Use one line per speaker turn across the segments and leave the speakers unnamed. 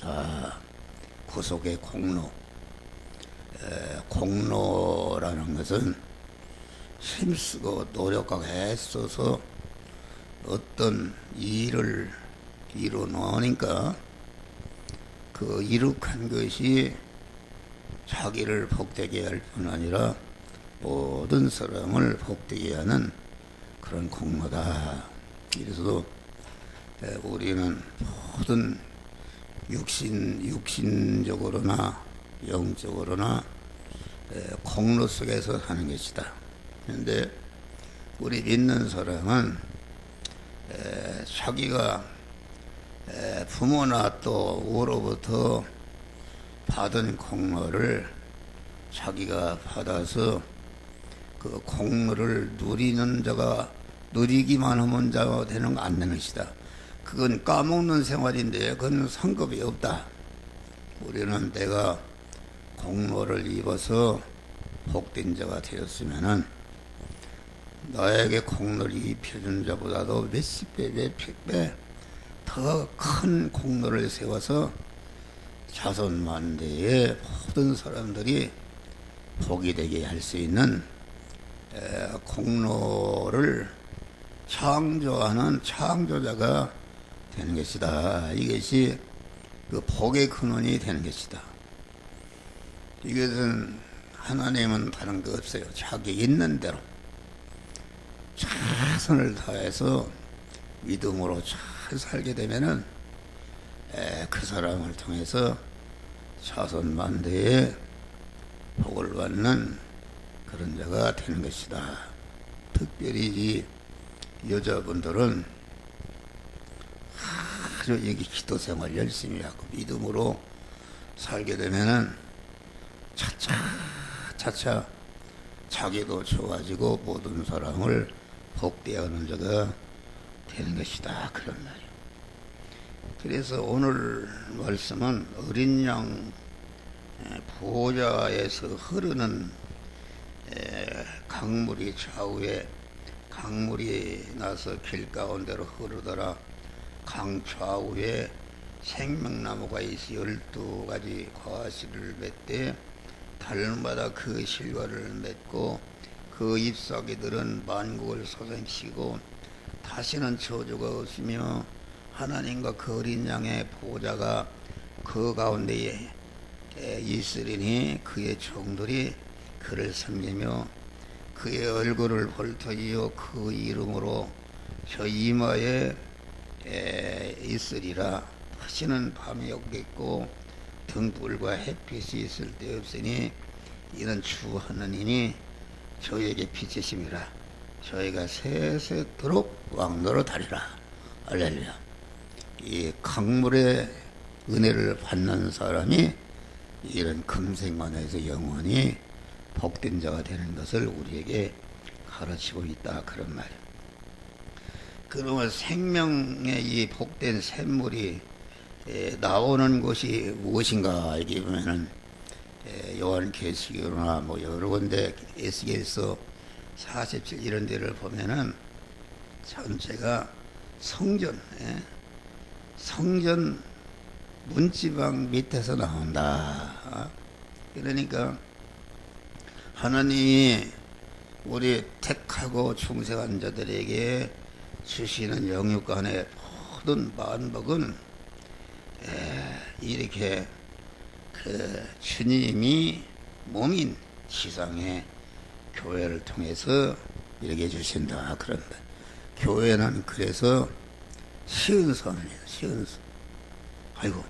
다 구속의 공로. 공로라는 것은 힘쓰고 노력하고 애써서 어떤 일을 이루놓으니까 그 이룩한 것이 자기를 복되게 할 뿐 아니라 모든 사람을 복되게 하는 그런 공로다. 그래서 우리는 모든 육신적으로나 영적으로나 공로 속에서 사는 것이다. 그런데 우리 믿는 사람은 자기가 부모나 또 우로부터 받은 공로를 자기가 받아서 그 공로를 누리는 자가 누리기만 하면 자가 되는 거 안 되는 것이다. 그건 까먹는 생활인데 그건 상급이 없다. 우리는 내가 공로를 입어서 복된 자가 되었으면은 나에게 공로를 입혀준 자보다도 몇십 배, 몇백 배 더 큰 공로를 세워서 자손만대의 모든 사람들이 복이 되게 할 수 있는 공로를 창조하는 창조자가 되는 것이다. 이것이 그 복의 근원이 되는 것이다. 이것은 하나님은 다른 거 없어요. 자기 있는 대로 최선을 다해서 믿음으로 잘 살게 되면은 그 사람을 통해서 자손만대의 복을 받는 그런 자가 되는 것이다. 특별히 이 여자분들은 아주 여기 기도 생활 열심히 하고 믿음으로 살게 되면은 차차 자기도 좋아지고 모든 사람을 복되어하는 자가 되는 것이다. 그런 말이에요. 그래서 오늘 말씀은 어린 양 보좌에서 흐르는 강물이 좌우에 강물이 나서 길 가운데로 흐르더라. 강 좌우에 생명나무가 있어 12가지 과실을 맺되 달마다 그 실과를 맺고 그 잎사귀들은 만국을 소생시키고 다시는 저주가 없으며 하나님과 그 어린 양의 보좌가 그 가운데에 있으리니 그의 종들이 그를 섬기며 그의 얼굴을 볼터이요 그 이름으로 저 이마에 있으리라. 다시는 밤이 없겠고 등불과 햇빛이 있을 데 없으니 이는 주 하나님이 저에게 빛이심이라. 저희가 세세토록 왕노릇하리라. 할렐루야. 이 강물의 은혜를 받는 사람이 이런 금생만에서 영원히 복된 자가 되는 것을 우리에게 가르치고 있다. 그런 말이에요. 그러면 생명의 이 복된 샘물이 나오는 곳이 무엇인가? 이게 보면은 요한계시록이나 뭐 여러 군데 에스겔서 47 이런 데를 보면은 전체가 성전, 성전 문지방 밑에서 나온다. 그러니까 하나님이 우리 택하고 충성한 자들에게 주시는 영육간의 모든 만복은 이렇게 그 주님이 몸인 지상의 교회를 통해서 이렇게 주신다. 그런다. 교회는 그래서 쉬운 선이에요. 쉬운 선. 아이고,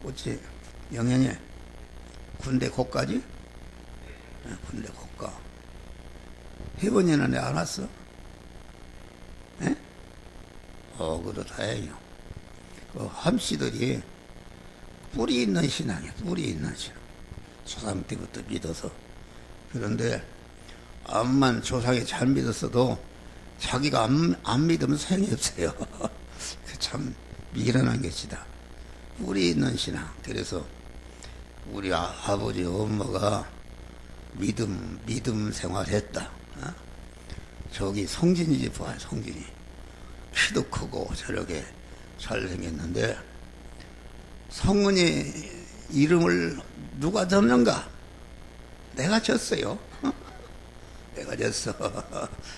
어찌 영현이 군대 고까지? 군대 고까. 회원이는 안 왔어? 예? 그래도 다행이요. 그 함씨들이 뿌리 있는 신앙이에요. 뿌리 있는 신앙. 조상 때부터 믿어서. 그런데 암만 조상이 잘 믿었어도 자기가 안 믿으면 소용이 없어요. 참 미련한 것이다. 뿌리 있는 신앙. 그래서 우리 아버지 엄마가 믿음 생활했다. 저기 성진이 집 봐. 성진이 키도 크고 저렇게 잘생겼는데 성은이 이름을 누가 졌는가? 내가 졌어요. 내가 졌어.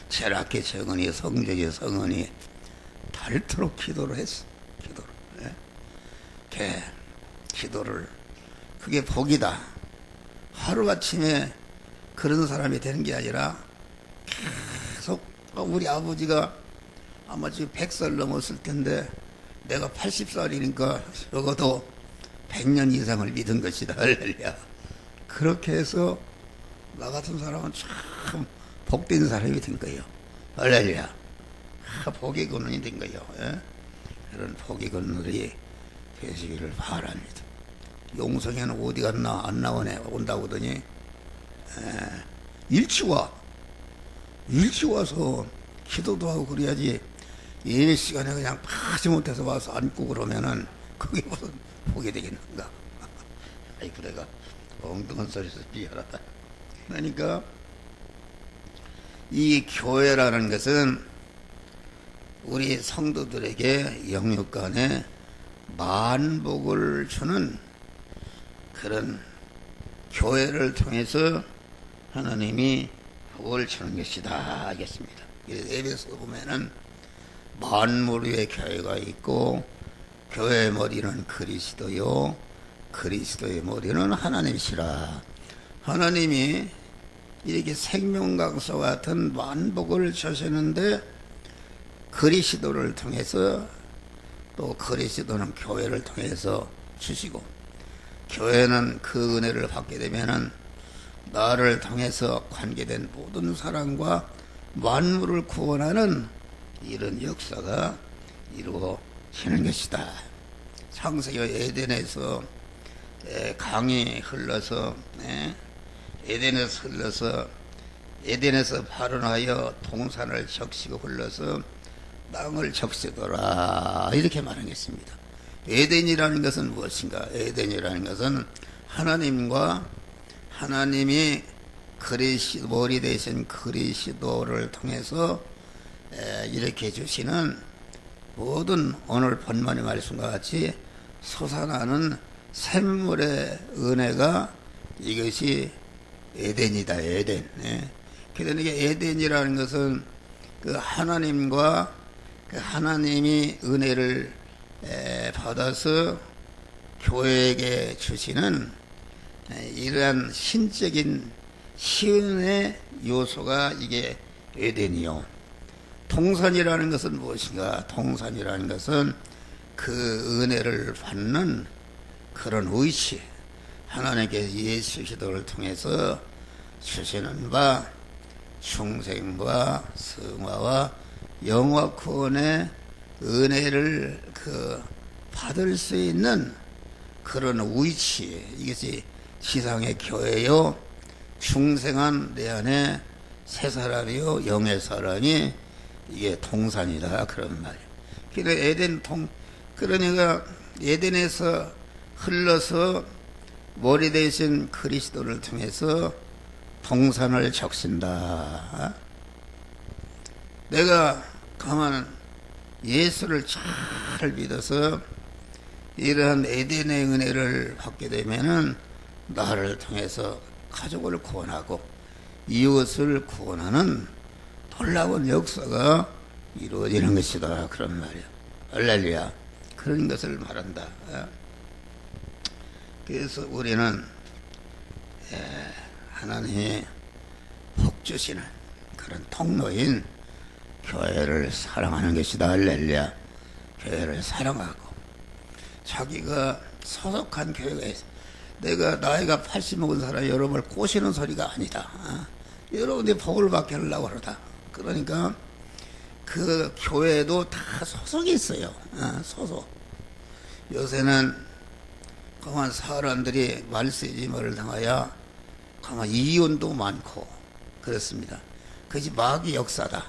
철학계 성은이, 성적의 성은이 닳도록 기도를 했어. 기도를. 기도를. 그게 복이다. 하루아침에 그런 사람이 되는 게 아니라 계속 우리 아버지가 아마 지금 100살 넘었을 텐데 내가 80살이니까 적어도 100년 이상을 믿은 것이다. 할렐루야. 그렇게 해서 나 같은 사람은 참 복된 사람이 된 거예요. 할렐루야. 복의 근원이 된 거예요. 그런 복의 근원들이 되시기를 바랍니다. 용성에는 어디 갔나 안 나오네. 온다고 하더니 일찍 와서 기도도 하고 그래야지. 예배 시간에 그냥 파지 못해서 와서 앉고 그러면은 그게 무슨 복이 되겠는가. 아이고 내가 엉뚱한 소리에서 미안하다. 그러니까 이 교회라는 것은 우리 성도들에게 영육간에 만복을 주는 그런 교회를 통해서 하나님이 복을 주는 것이다 하겠습니다. 에베소 보면은 만물 위에 교회가 있고 교회의 머리는 그리스도요 그리스도의 머리는 하나님이시라. 하나님이 이렇게 생명강서 같은 만복을 주시는데 그리스도를 통해서 또 그리스도는 교회를 통해서 주시고 교회는 그 은혜를 받게 되면은 나를 통해서 관계된 모든 사람과 만물을 구원하는 이런 역사가 이루어지는 것이다. 창세기 에덴에서 강이 흘러서 에덴에서 발원하여 동산을 적시고 흘러서 땅을 적시더라 이렇게 말하겠습니다. 에덴이라는 것은 무엇인가? 에덴이라는 것은 하나님과 하나님이 머리 대신 그리스도를 통해서 이렇게 주시는 모든 오늘 본문의 말씀과 같이 솟아나는 샘물의 은혜가 이것이 에덴이다. 에덴. 그러니까 에덴이라는 것은 그 하나님과 그 하나님이 은혜를 받아서 교회에게 주시는 이러한 신적인 시은의 요소가 이게 에덴이요. 동산이라는 것은 무엇인가? 동산이라는 것은 그 은혜를 받는 그런 의식, 하나님께 예수 기도를 통해서 주시는 바 충생과 성화와 영화 구원의 은혜를 받을 수 있는 그런 위치, 이것이 지상의 교회요 충생한 내 안에 새 사람이요 영의 사람이 이게 동산이다 그런 말이에요. 그러니까 에덴에서 흘러서 머리 대신 그리스도를 통해서 동산을 적신다. 내가 가만 예수를 잘 믿어서 이러한 에덴의 은혜를 받게 되면은 나를 통해서 가족을 구원하고 이웃을 구원하는 놀라운 역사가 이루어지는 것이다 그런 말이야. 할렐루야. 그런 것을 말한다. 그래서 우리는 하나님이 복 주시는 그런 통로인 교회를 사랑하는 것이다. 할렐루야. 교회를 사랑하고 자기가 소속한 교회가 있어. 내가 나이가 80 먹은 사람이 여러분을 꼬시는 소리가 아니다. 여러분들이 복을 받게 하려고 그러다. 그러니까 그 교회도 다 소속이 있어요. 소속. 요새는 가만 사람들이 말세지물을 당하여 가만 이혼도 많고 그렇습니다. 그것이 마귀 역사다.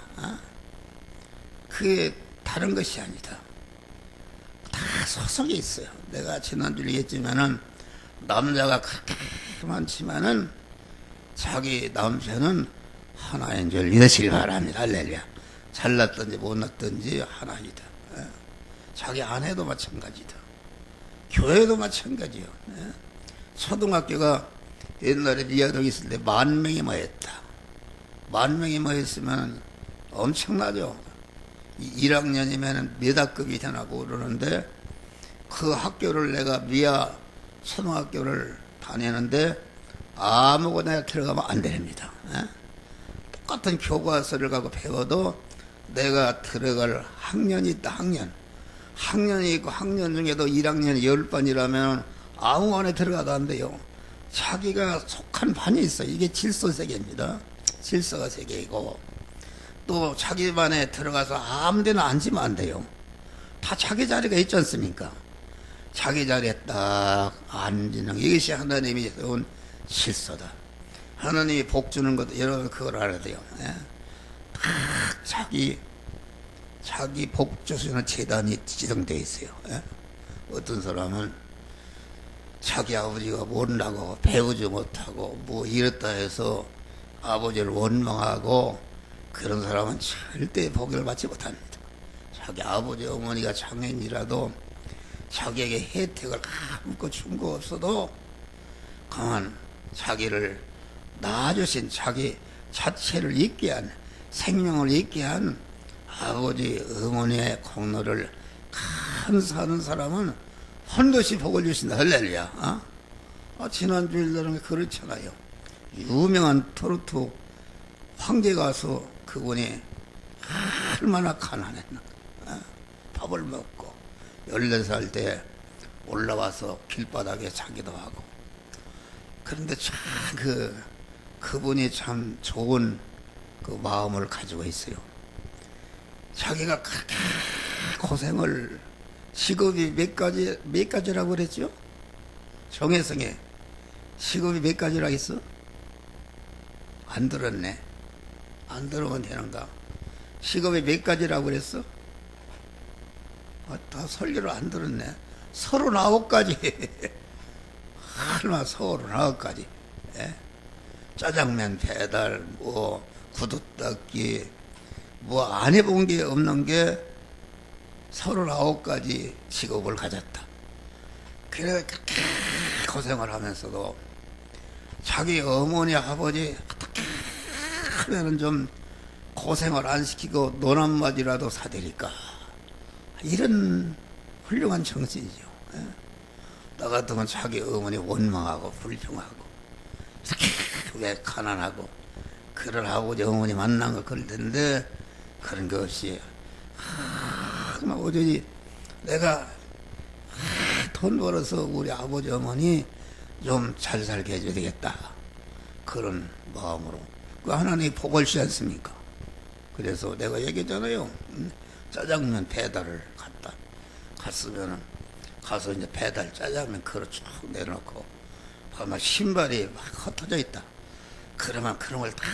그게 다른 것이 아니다. 다 소속이 있어요. 내가 지난주에 얘기했지만은 남자가 그렇게 많지만은 자기 남편은 하나인 줄 믿으시기 바랍니다. 할렐루야. 잘났든지 못났든지 하나이다. 자기 아내도 마찬가지다. 교회도 마찬가지요. 예? 초등학교가 옛날에 미아동에 있을 때 10,000명이 모였다. 10,000명이 모였으면 엄청나죠. 1학년이면 몇 학급이 되나고 그러는데, 그 학교를 내가 미아 초등학교를 다니는데 아무거나 들어가면 안 됩니다. 예? 똑같은 교과서를 가고 배워도 내가 들어갈 학년이 있다. 학년이 있고 학년 중에도 1학년이 10반이라면 아무 안에 들어가도 안 돼요. 자기가 속한 반이 있어요. 이게 질서세계입니다. 질서가 세계이고, 또 자기 반에 들어가서 아무 데나 앉으면 안 돼요. 다 자기 자리가 있지 않습니까? 자기 자리에 딱 앉는, 이것이 하나님이 세운 질서다. 하나님이 복 주는 것도 여러분 그걸 알아야 돼요. 예? 딱 자기 복 주시는 재단이 지정되어 있어요. 예? 어떤 사람은 자기 아버지가 못나고 배우지 못하고 뭐 이랬다 해서 아버지를 원망하고, 그런 사람은 절대 복을 받지 못합니다. 자기 아버지 어머니가 장애인이라도 자기에게 혜택을 아무것도 준 거 없어도 그만 자기를 낳아주신, 자기 자체를 있게 한, 생명을 있게 한 아버지 어머니의 공로를 감사하는 사람은 한없이 복을 주신다. 할렐루야. 지난 주일날은 그렇잖아요. 유명한 트로트 황제 가수, 그분이 얼마나 가난했나. 밥을 먹고 14살 때 올라와서 길바닥에 자기도 하고. 그런데 참 그분이 참 좋은 그 마음을 가지고 있어요. 자기가 그렇게 고생을, 직업이 몇 가지라고 그랬죠? 정혜성에 직업이 몇 가지라 했어? 안 들었네. 안 들으면 되는가? 직업이 몇 가지라고 그랬어? 다 설교를 안 들었네. 39가지. 얼마 39가지. 예? 짜장면 배달, 뭐 구두 닦기, 뭐 안 해본 게 없는 게 39가지 직업을 가졌다. 그래 그렇게 고생을 하면서도 자기 어머니 아버지 어떻게 하면은 좀 고생을 안 시키고 논 한마디라도 사드릴까, 이런 훌륭한 정신이죠. 예? 나 같으면 자기 어머니 원망하고 불평하고 이렇게 왜 가난하고 그럴 아버지 어머니 만난 거 그럴 텐데, 그런 거 없이 정말 오저히 내가 돈 벌어서 우리 아버지 어머니 좀 잘 살게 해줘야 되겠다, 그런 마음으로 그 하나님이 복을 주지 않습니까? 그래서 내가 얘기했잖아요. 짜장면 배달을 갔으면은 가서 이제 배달 짜장면 그릇 쭉 내놓고 아마 신발이 막 흩어져 있다. 그러면 그런 걸 다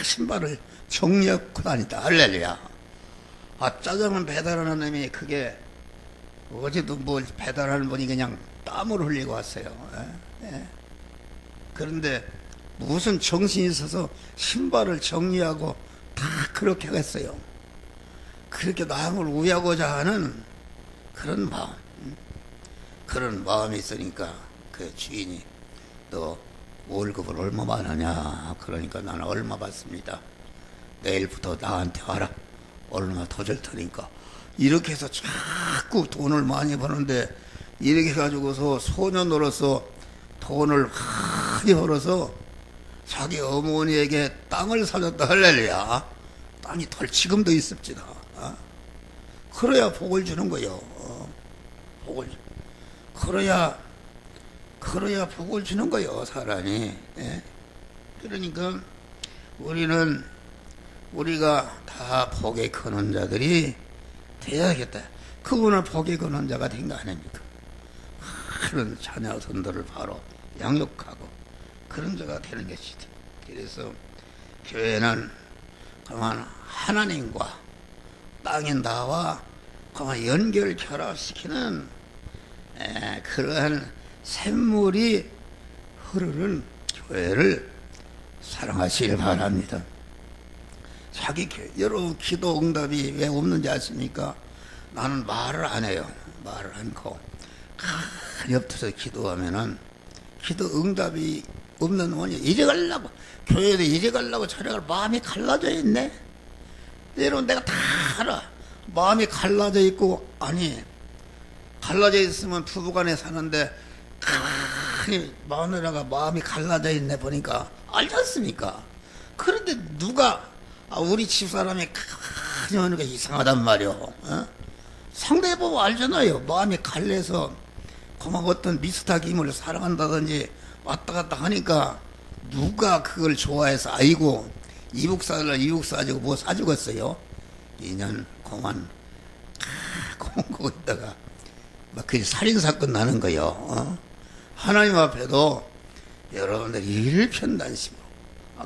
신발을 정리하고 다닌다. 할렐루야. 짜장면 배달하는 놈이 그게 어제도 뭐 배달하는 분이 그냥 땀을 흘리고 왔어요. 예? 그런데 무슨 정신이 있어서 신발을 정리하고 다 그렇게 했어요. 그렇게 남을 우애하고자 하는 그런 마음, 그런 마음이 있으니까 그 주인이 너 월급을 얼마 받느냐? 그러니까 나는 얼마 받습니다. 내일부터 나한테 와라. 얼마 더 줄 테니까. 이렇게 해서 자꾸 돈을 많이 버는데, 이렇게 해가지고서 소년으로서 돈을 많이 벌어서 자기 어머니에게 땅을 사줬다. 할렐루야. 땅이 지금도 있습니다. 그래야 복을 주는 거요. 그래야 복을 주는 거요, 사람이. 예? 그러니까 우리가 다 복에 거는 자들이 되어야겠다. 그분을 복에 거는 자가 된 거 아닙니까? 그런 자녀손들을 바로 양육하고 그런 자가 되는 것이다. 그래서 교회는 그만 하나님과 땅인 나와 그만 연결 결합시키는 그러한 샘물이 흐르는 교회를 사랑하시길 바랍니다. 여러분 기도 응답이 왜 없는지 아십니까? 나는 말을 안 해요. 말을 않고 가만히 엎드려 기도하면은 기도 응답이 없는 원이 이래 가려고 교회도 이래 가려고 저래 가려고 마음이 갈라져 있네. 여러분 내가 다 알아. 마음이 갈라져 있고 아니 갈라져 있으면 부부간에 사는데 가만히 마누라가 마음이 갈라져 있네 보니까 알지 않습니까? 그런데 누가 우리 집사람이 가만히 오는 게 이상하단 말이오. 어? 상대해 보면 알잖아요. 마음이 갈려서 그만 어떤 미스터 김을 사랑한다든지 왔다 갔다 하니까 누가 그걸 좋아해서 아이고 이북 사주고 뭐 사주겠어요? 2년 그만 공고 있다가 막 그 살인사건 나는 거요. 어? 하나님 앞에도 여러분들이 일편단심으로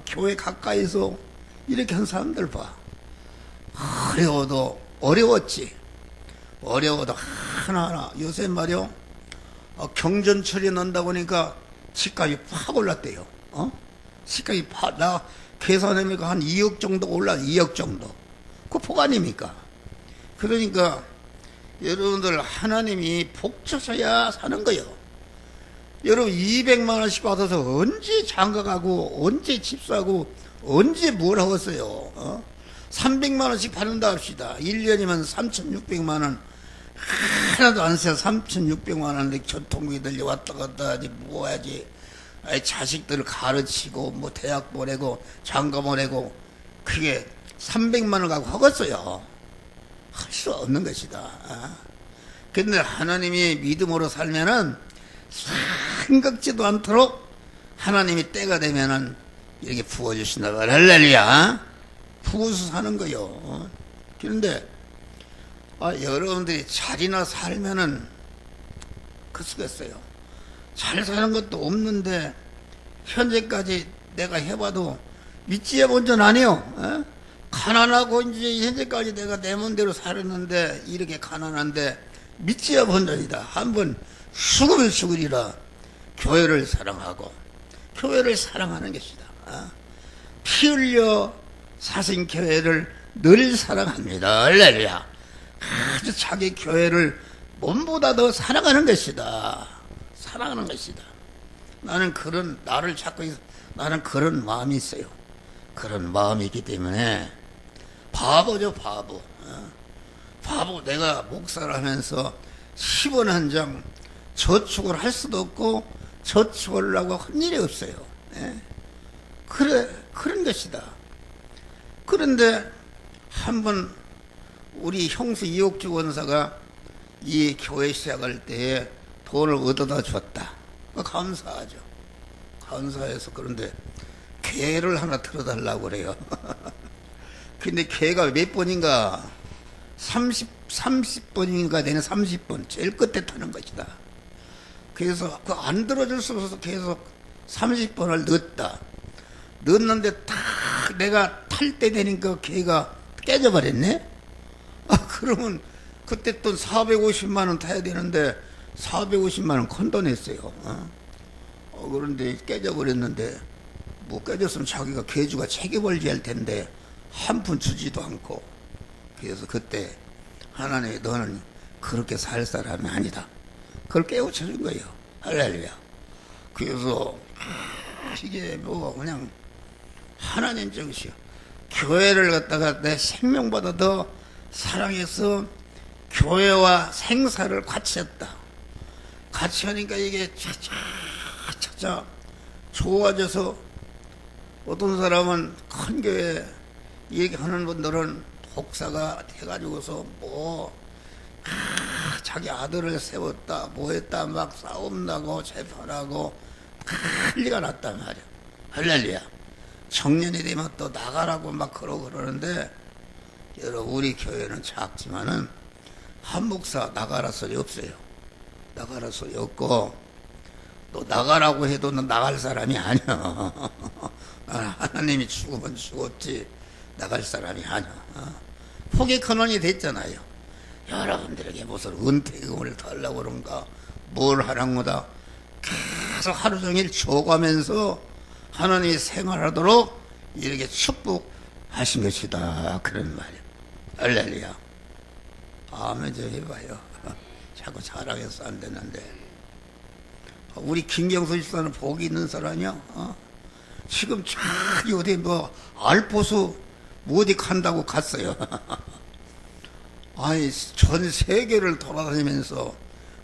교회 가까이서 이렇게 한 사람들 봐. 어려워도 어려웠지. 어려워도 하나하나 요새 말이요 경전철이 난다 보니까 집값이 팍 올랐대요. 집값이 나 계산해보니까 한 2억 정도 올라 2억 정도. 그 복 아닙니까? 그러니까 여러분들 하나님이 복 주셔야 사는 거요. 여러분 200만 원씩 받아서 언제 장가가고 언제 집 사고 언제 뭘 하겠어요? 300만 원씩 받는다 합시다. 1년이면 3,600만 원. 하나도 안 써. 3,600만 원에 교통비 들려 왔다 갔다 하지 뭐 하지. 자식들을 가르치고 뭐 대학 보내고 장가 보내고 그게 300만 원 갖고 하겠어요. 할 수 없는 것이다. 근데 하나님이 믿음으로 살면은 생각지도 않도록 하나님이 때가 되면은 이렇게 부어주신다. 할렐루야. 부어서 사는 거요. 그런데 여러분들이 잘이나 살면은 그쓰겠어요. 잘 사는 것도 없는데 현재까지 내가 해봐도 믿지에 본전 아니요. 가난하고 이제 현재까지 내가 내 맘대로 살았는데 이렇게 가난한데 믿지에 본전이다. 한번 죽으면 죽으리라. 교회를 사랑하고 교회를 사랑하는 것이다. 피 흘려 사신 교회를 늘 사랑합니다. 할렐루야. 아주 자기 교회를 몸보다 더 사랑하는 것이다. 사랑하는 것이다. 나는 그런 나를 찾고 나는 그런 마음이 있어요. 그런 마음이 있기 때문에 바보죠 바보. 바보. 내가 목사를 하면서 10원 한 장 저축을 할 수도 없고 저축을 하고 한 일이 없어요. 그런 것이다. 그런데 한번 우리 형수 이옥주 원사가 이 교회 시작할 때에 돈을 얻어다 줬다. 감사하죠. 감사해서. 그런데 개를 하나 틀어달라고 그래요. 근데 개가 몇 번인가 30번인가 되는 30번 제일 끝에 타는 것이다. 그래서 그 안 들어줄 수 없어서 계속 30번을 넣었다. 넣었는데 딱 내가 탈 때 되니까 개가 깨져버렸네. 그러면 그때 또 450만 원 타야 되는데 450만 원 건너냈어요. 그런데 깨져버렸는데 뭐 깨졌으면 자기가 개주가 책임을 져야 할 텐데 한 푼 주지도 않고. 그래서 그때 하나님이 너는 그렇게 살 사람이 아니다. 그걸 깨우쳐준 거예요. 할렐루야. 그래서 이게 뭐 그냥 하나님 정신이요. 교회를 갖다가 내 생명보다 더 사랑해서 교회와 생사를 같이 했다. 같이 하니까 이게 차차 좋아져서 어떤 사람은 큰 교회 얘기하는 분들은 독사가 돼가지고서 자기 아들을 세웠다 뭐 했다 막 싸움 나고 재판하고 난리가 났단 말이야. 할렐루야. 청년이 되면 또 나가라고 막 그러는데 여러분 우리 교회는 작지만은 한 목사 나가라 소리 없어요. 나가라 소리 없고 또 나가라고 해도 나갈 사람이 아니야. 하나님이 죽으면 죽었지 나갈 사람이 아니야. 포기 근원이 됐잖아요. 여러분들에게 무슨 은퇴금을 달라고 그런가 뭘 하는 거다. 계속 하루 종일 줘가면서 하나님이 생활하도록 이렇게 축복하신 것이다. 그런 말이에요. 할렐루야. 아멘 좀 해봐요. 자꾸 자랑해서 안 되는데. 우리 김경수 집사는 복이 있는 사람이야. 지금 저기 어디 알포수 어디 간다고 갔어요. 아니 전 세계를 돌아다니면서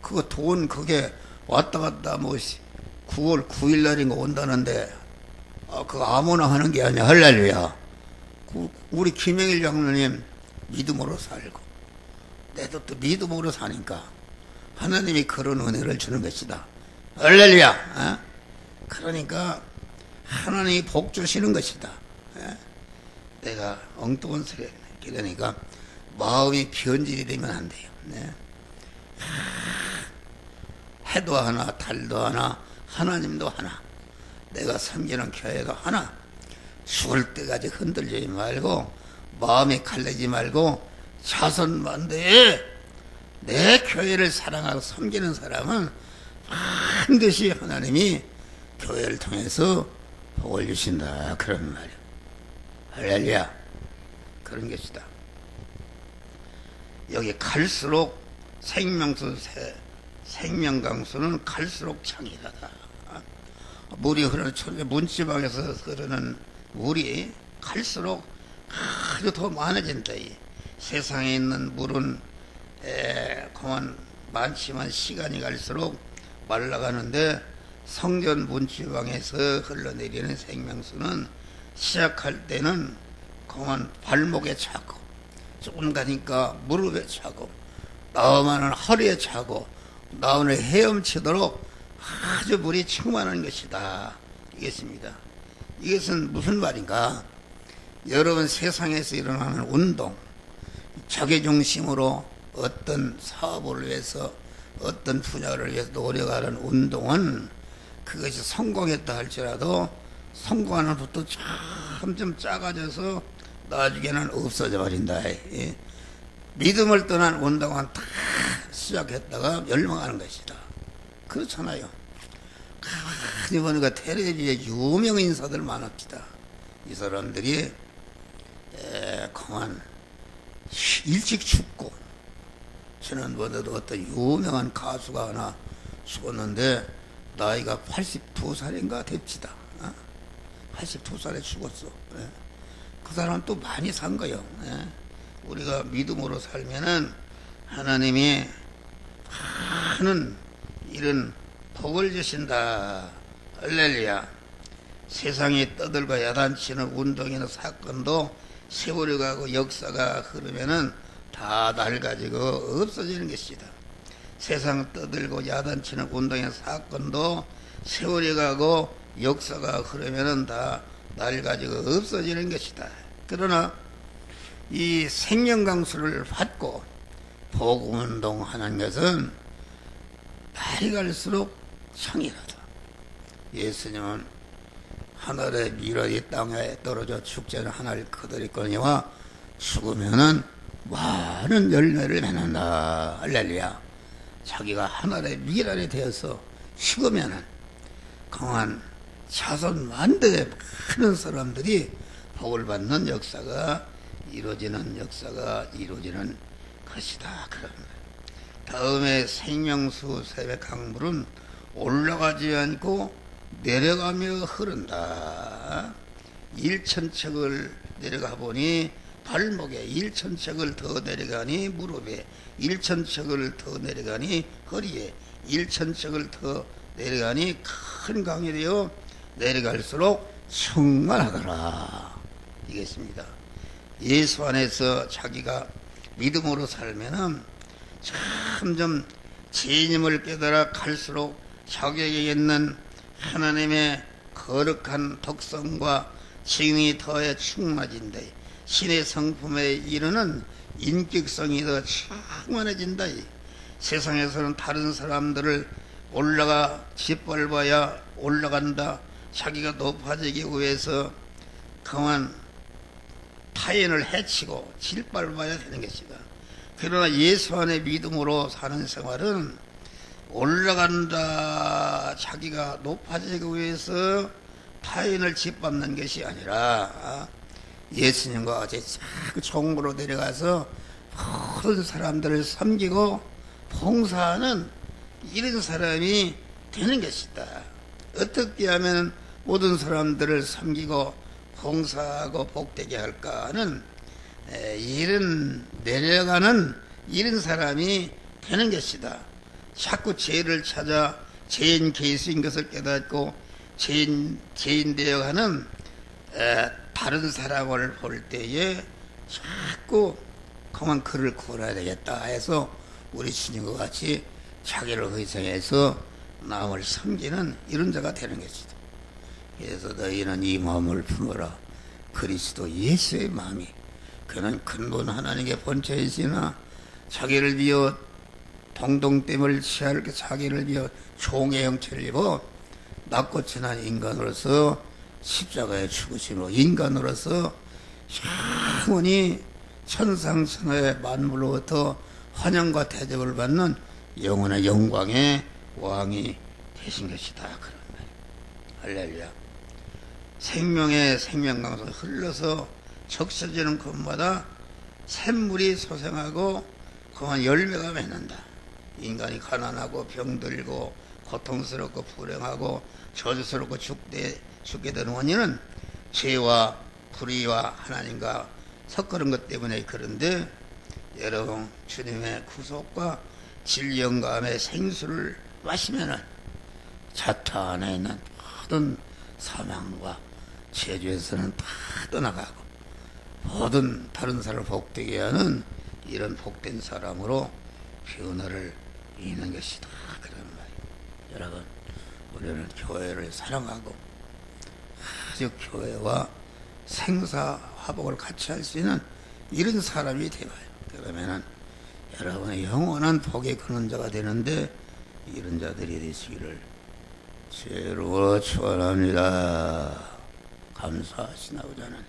그거 돈 그게 왔다 갔다 9월 9일 날인가 온다는데 그거 아무나 하는 게 아니야. 할렐루야. 우리 김영일 장로님 믿음으로 살고 내도 또 믿음으로 사니까 하나님이 그런 은혜를 주는 것이다. 할렐루야. 그러니까 하나님이 복 주시는 것이다. 내가 엉뚱한 소리 그러니까 마음이 변질이 되면 안 돼요. 네. 해도 하나 달도 하나 하나님도 하나 내가 섬기는 교회가 하나 죽을 때까지 흔들리지 말고 마음이 갈리지 말고 자선만대에 내 교회를 사랑하고 섬기는 사람은 반드시 하나님이 교회를 통해서 복을 주신다. 그런 말이야. 할렐루야. 그런 것이다. 여기 갈수록 생명강수는 갈수록 창이하다. 물이 흐르는 문지방에서 흐르는 물이 갈수록 아주 더 많아진다. 세상에 있는 물은 그만 많지만 시간이 갈수록 말라가는데 성전 문지방에서 흘러내리는 생명수는 시작할 때는 그만 발목에 차고 조금 가니까 무릎에 차고 나오면은 허리에 차고 나오는 헤엄치도록 아주 물이 충만한 것이다. 이겠습니다. 이것은 무슨 말인가? 여러분 세상에서 일어나는 운동, 자기 중심으로 어떤 사업을 위해서 어떤 분야를 위해서 노력하는 운동은 그것이 성공했다 할지라도 성공하는 것도 점점 작아져서 나중에는 없어져 버린다. 믿음을 떠난 운동은 다 시작했다가 멸망하는 것이다. 그렇잖아요. 가만히 보니까 텔레비전에 유명 인사들 많았다. 이 사람들이 그만 일찍 죽고 지난번에도 어떤 유명한 가수가 하나 죽었는데 나이가 82살인가 됐지다. 82살에 죽었어. 그 사람은 또 많이 산 거예요. 우리가 믿음으로 살면은 하나님이 많은 이런 복을 주신다. 할렐루야. 세상이 떠들고 야단치는 운동이나 사건도 세월이 가고 역사가 흐르면은 다 낡아지고 없어지는 것이다. 세상 떠들고 야단치는 운동이나 사건도 세월이 가고 역사가 흐르면은 다 낡아지고 없어지는 것이다. 그러나 이 생명강수를 받고 복음운동하는 것은 날이 갈수록 창이라다. 예수님은 하늘의 밀이 땅에 떨어져 축제는 하늘 거두리거니와 죽으면은 많은 열매를 맺는다. 할렐루야. 자기가 하늘의 밀알이 되어서 죽으면은 강한 자손 만대의 많은 사람들이 복을 받는 역사가 이루어지는 것이다. 그런 다음에 생명수 새벽 강물은 올라가지 않고 내려가며 흐른다. 1,000척을 내려가 보니 발목에 1,000척을 더 내려가니 무릎에 1,000척을 더 내려가니 허리에 1,000척을 더 내려가니 큰 강이 되어 내려갈수록 충만하더라. 이겠습니다. 예수 안에서 자기가 믿음으로 살면은 점점 주님을 깨달아 갈수록 자기에게 있는 하나님의 거룩한 덕성과 징이 더해 충만해진다. 신의 성품에 이르는 인격성이 더 충만해진다. 세상에서는 다른 사람들을 짓밟아야 올라간다. 자기가 높아지기 위해서 그만 타인을 해치고 짓밟아야 되는 것이다. 그러나 예수 안에 믿음으로 사는 생활은 올라간다. 자기가 높아지기 위해서 타인을 짓밟는 것이 아니라 예수님과 같이 자꾸 총으로 내려가서 모든 사람들을 섬기고 봉사하는 이런 사람이 되는 것이다. 어떻게 하면 모든 사람들을 섬기고 봉사하고 복되게 할까 하는 이런 내려가는 이런 사람이 되는 것이다. 자꾸 죄를 찾아 죄인 계수인 것을 깨닫고 죄인 되어가는 다른 사람을 볼 때에 자꾸 그만 그를 구원해야 되겠다 해서 우리 주님과 같이 자기를 희생해서 남을 섬기는 이런 자가 되는 것이다. 그래서 너희는 이 마음을 품어라. 그리스도 예수의 마음이 그는 근본 하나님께 본체이시나 자기를 비워 동동됨을 취할 자기를 비워 종의 형체를 입어 낮고 천한 인간으로서 십자가에 죽으심으로 인간으로서 영원히 천상천하의 만물로부터 환영과 대접을 받는 영원한 영광의 왕이 되신 것이다. 그런 말이에요. 할렐루야. 생명의 생명강도 흘러서 적셔지는 곳마다 샘물이 솟아나고 그만 열매가 맺는다. 인간이 가난하고 병들고 고통스럽고 불행하고 저주스럽고 죽게 되는 원인은 죄와 불의와 하나님과 섞이는 것 때문에 그런데 여러분 주님의 구속과 진리 영감의 생수를 마시면은 자타 안에 있는 모든 사망과 죄에서는 다 떠나가고 모든 다른 사람을 복되게 하는 이런 복된 사람으로 변화를 이는 것이다. 그런 말이에요. 여러분 우리는 교회를 사랑하고 아주 교회와 생사화복을 같이 할 수 있는 이런 사람이 되어요. 그러면은 여러분의 영원한 복의 근원자가 되는데 이런 자들이 되시기를 주로 축원합니다. 감사하시나보다는